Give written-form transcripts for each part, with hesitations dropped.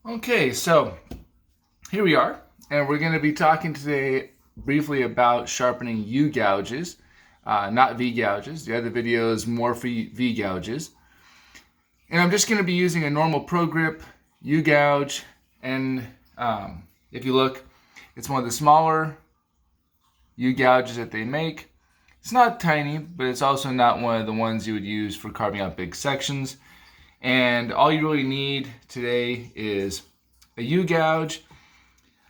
Okay, so here we are, and we're going to be talking today briefly about sharpening u-gouges, not v-gouges. The other video is more for v-gouges. And I'm just going to be using a normal pro grip u-gouge, and if you look, it's one of the smaller u-gouges that they make. It's not tiny, but it's also not one of the ones you would use for carving out big sections. And all you really need today is a u-gouge.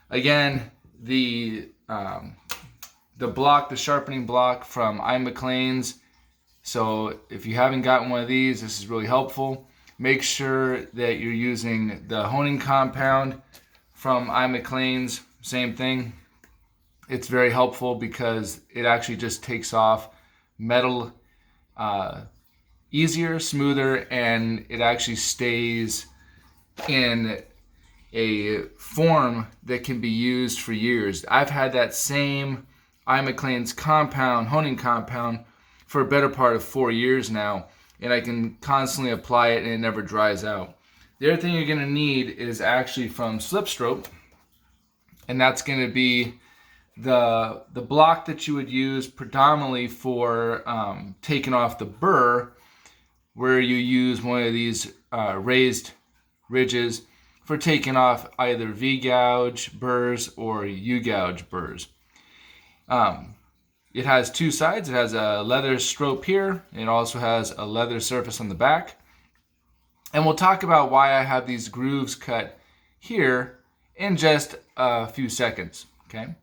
Again, the block, the sharpening block from McLean's. So if you haven't gotten one of these, this is really helpful. Make sure that you're using the honing compound from McLean's. Same thing. It's very helpful because it actually just takes off metal easier, smoother, and it actually stays in a form that can be used for years. I've had that same McLean's compound, honing compound, for a better part of 4 years now, and I can constantly apply it and it never dries out. The other thing you're going to need is actually from Slipstroke, and that's going to be the block that you would use predominantly for taking off the burr, where you use one of these raised ridges for taking off either V-gouge burrs or U-gouge burrs. It has two sides. It has a leather stroke here. It also has a leather surface on the back. And we'll talk about why I have these grooves cut here in just a few seconds. Okay.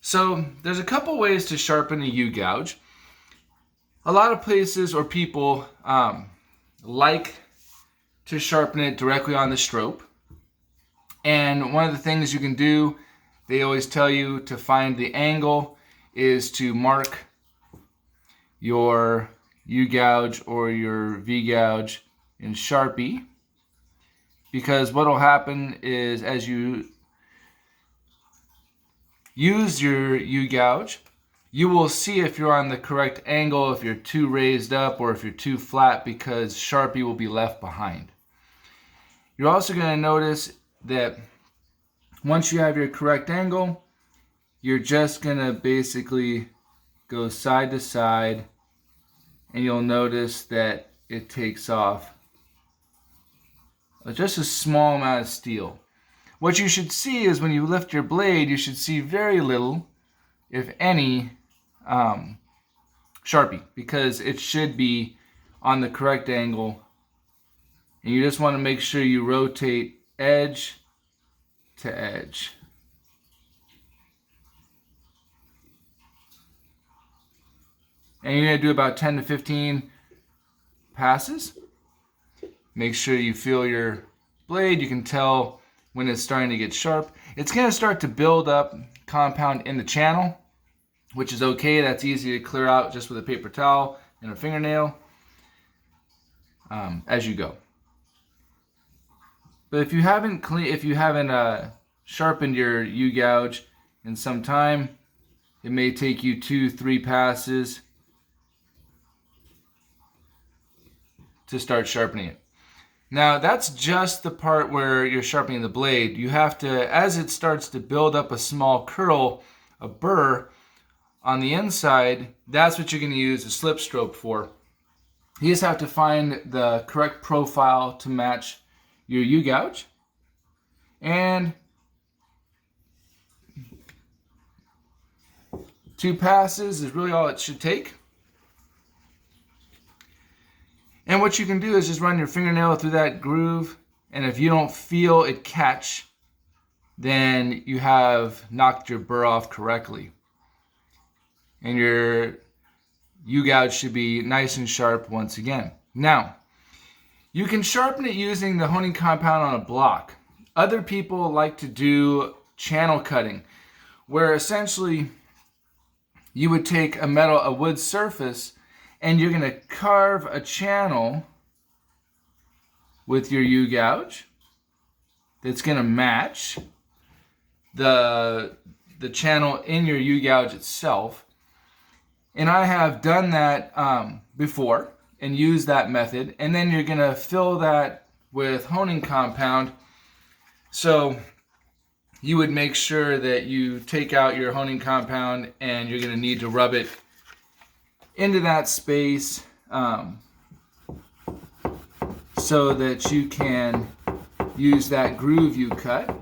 So there's a couple ways to sharpen a U-gouge. A lot of places or people like to sharpen it directly on the stroke. And one of the things you can do, they always tell you to find the angle, is to mark your U-gouge or your V-gouge in Sharpie. Because what will happen is as you use your U-gouge, you will see if you're on the correct angle, if you're too raised up or if you're too flat, because Sharpie will be left behind. You're also going to notice that once you have your correct angle, you're just going to basically go side to side, and you'll notice that it takes off just a small amount of steel. What you should see is when you lift your blade, you should see very little, if any, Sharpie, because it should be on the correct angle. And you just want to make sure you rotate edge to edge. And you're going to do about 10 to 15 passes. Make sure you feel your blade. You can tell when it's starting to get sharp. It's going to start to build up compound in the channel, which is okay. That's easy to clear out just with a paper towel and a fingernail as you go. But if you haven't sharpened your U-gouge in some time, it may take you 2-3 passes to start sharpening it. Now that's just the part where you're sharpening the blade. You have to, as it starts to build up a small curl, a burr on the inside, that's what you're going to use a slip stroke for. You just have to find the correct profile to match your U-gouge, and 2 passes is really all it should take. And what you can do is just run your fingernail through that groove, and if you don't feel it catch, then you have knocked your burr off correctly. And your U-gouge should be nice and sharp once again. Now, you can sharpen it using the honing compound on a block. Other people like to do channel cutting, where essentially you would take a wood surface, and you're going to carve a channel with your U-gouge that's going to match the channel in your U-gouge itself. And I have done that before and used that method. And then you're going to fill that with honing compound So you would make sure that you take out your honing compound, and you're going to need to rub it into that space so that you can use that groove you cut.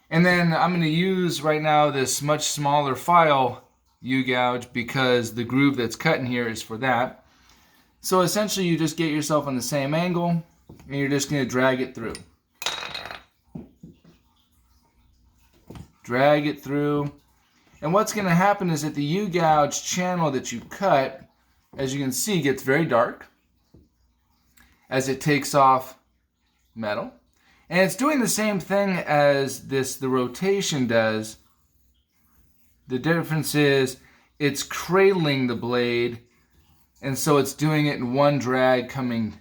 And then I'm going to use right now this much smaller file u-gouge because the groove that's cut in here is for that. So essentially you just get yourself on the same angle and you're just going to drag it through. Drag it through. And what's going to happen is that the u-gouge channel that you cut, as you can see, gets very dark as it takes off metal. And it's doing the same thing as the rotation does. The difference is it's cradling the blade, and so it's doing it in one drag, coming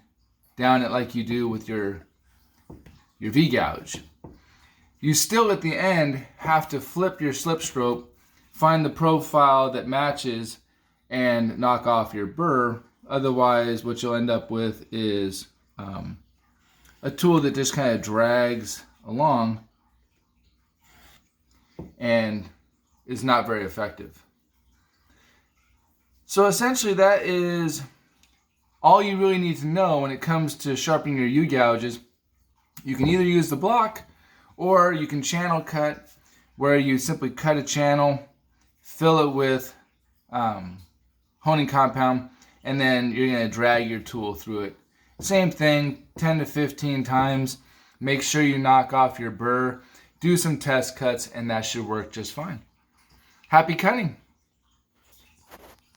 down it like you do with your V-gouge. You still at the end have to flip your slip stroke, find the profile that matches, and knock off your burr. Otherwise, what you'll end up with is a tool that just kind of drags along and is not very effective. So essentially that is all you really need to know when it comes to sharpening your u-gouges. You can either use the block or you can channel cut, where you simply cut a channel, fill it with honing compound, and then you're going to drag your tool through it. Same thing, 10 to 15 times. Make sure you knock off your burr. Do some test cuts, and that should work just fine. Happy cutting!